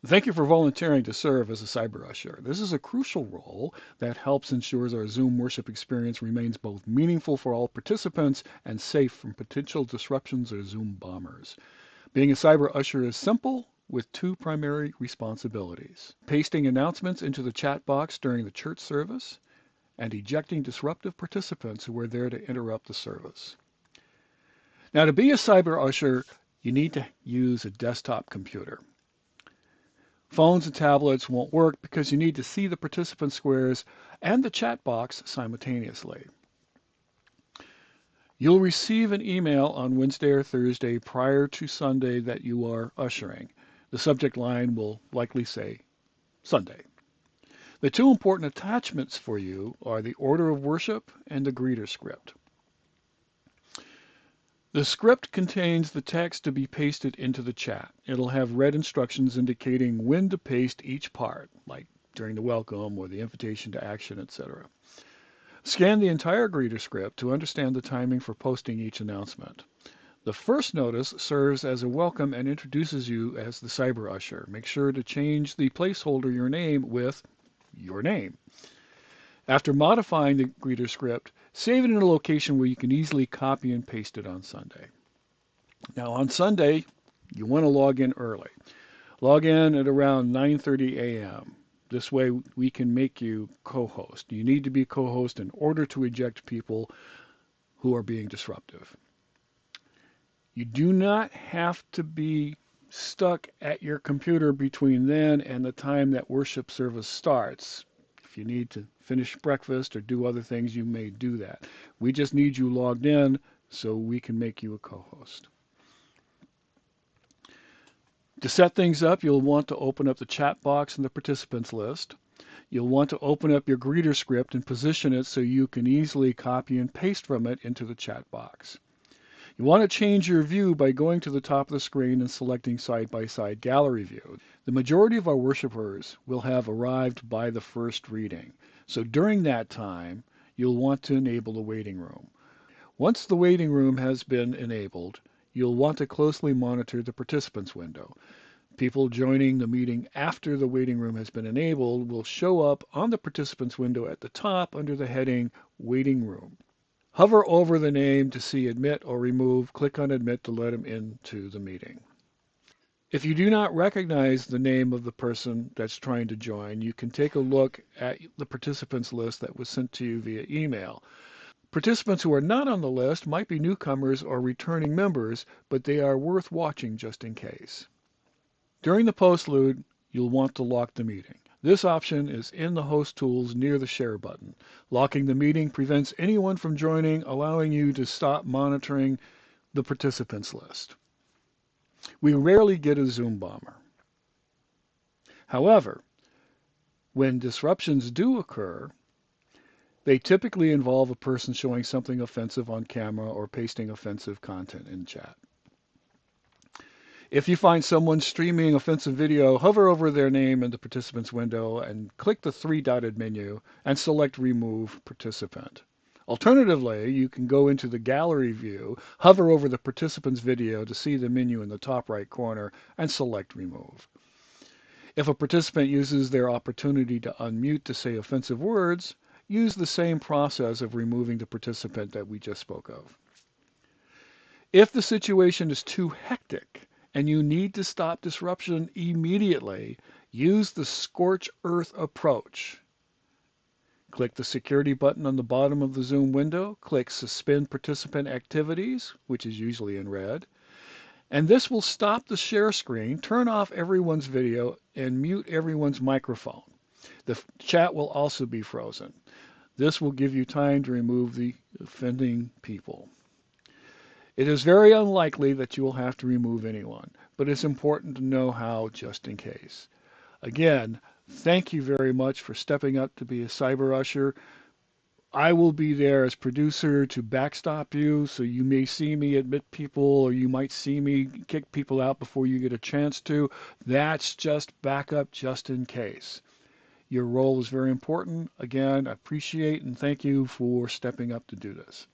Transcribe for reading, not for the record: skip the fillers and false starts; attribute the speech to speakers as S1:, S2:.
S1: Thank you for volunteering to serve as a cyber usher. This is a crucial role that helps ensure our Zoom worship experience remains both meaningful for all participants and safe from potential disruptions or Zoom bombers. Being a cyber usher is simple with two primary responsibilities: pasting announcements into the chat box during the church service and ejecting disruptive participants who are there to interrupt the service. Now, to be a cyber usher, you need to use a desktop computer. Phones and tablets won't work because you need to see the participant squares and the chat box simultaneously. You'll receive an email on Wednesday or Thursday prior to Sunday that you are ushering. The subject line will likely say Sunday. The two important attachments for you are the order of worship and the greeter script. The script contains the text to be pasted into the chat. It'll have red instructions indicating when to paste each part, like during the welcome or the invitation to action, etc. Scan the entire greeter script to understand the timing for posting each announcement. The first notice serves as a welcome and introduces you as the cyber usher. Make sure to change the placeholder your name with your name. After modifying the greeter script, save it in a location where you can easily copy and paste it on Sunday. Now on Sunday, you want to log in early. Log in at around 9:30 a.m. This way we can make you co-host. You need to be co-host in order to eject people who are being disruptive. You do not have to be stuck at your computer between then and the time that worship service starts. If you need to finish breakfast or do other things, you may do that. We just need you logged in so we can make you a co-host. To set things up, you'll want to open up the chat box in the participants list. You'll want to open up your greeter script and position it so you can easily copy and paste from it into the chat box. You want to change your view by going to the top of the screen and selecting side-by-side gallery view. The majority of our worshipers will have arrived by the first reading. So during that time, you'll want to enable the waiting room. Once the waiting room has been enabled, you'll want to closely monitor the participants window. People joining the meeting after the waiting room has been enabled will show up on the participants window at the top under the heading Waiting Room. Hover over the name to see admit or remove. Click on admit to let them into the meeting. If you do not recognize the name of the person that's trying to join, you can take a look at the participants list that was sent to you via email. Participants who are not on the list might be newcomers or returning members, but they are worth watching just in case. During the postlude, you'll want to lock the meeting. This option is in the host tools near the share button. Locking the meeting prevents anyone from joining, allowing you to stop monitoring the participants list. We rarely get a Zoom bomber. However, when disruptions do occur, they typically involve a person showing something offensive on camera or pasting offensive content in chat. If you find someone streaming offensive video, hover over their name in the participants window and click the three-dotted menu and select Remove Participant. Alternatively, you can go into the gallery view, hover over the participant's video to see the menu in the top right corner, and select Remove. If a participant uses their opportunity to unmute to say offensive words, use the same process of removing the participant that we just spoke of. If the situation is too hectic, and you need to stop disruption immediately, use the scorch earth approach. Click the security button on the bottom of the Zoom window, click Suspend Participant Activities, which is usually in red, and this will stop the share screen, turn off everyone's video, and mute everyone's microphone. The chat will also be frozen. This will give you time to remove the offending people. It is very unlikely that you will have to remove anyone, but it's important to know how just in case. Again, thank you very much for stepping up to be a cyber usher. I will be there as producer to backstop you, so you may see me admit people or you might see me kick people out before you get a chance to. That's just backup just in case. Your role is very important. Again, I appreciate and thank you for stepping up to do this.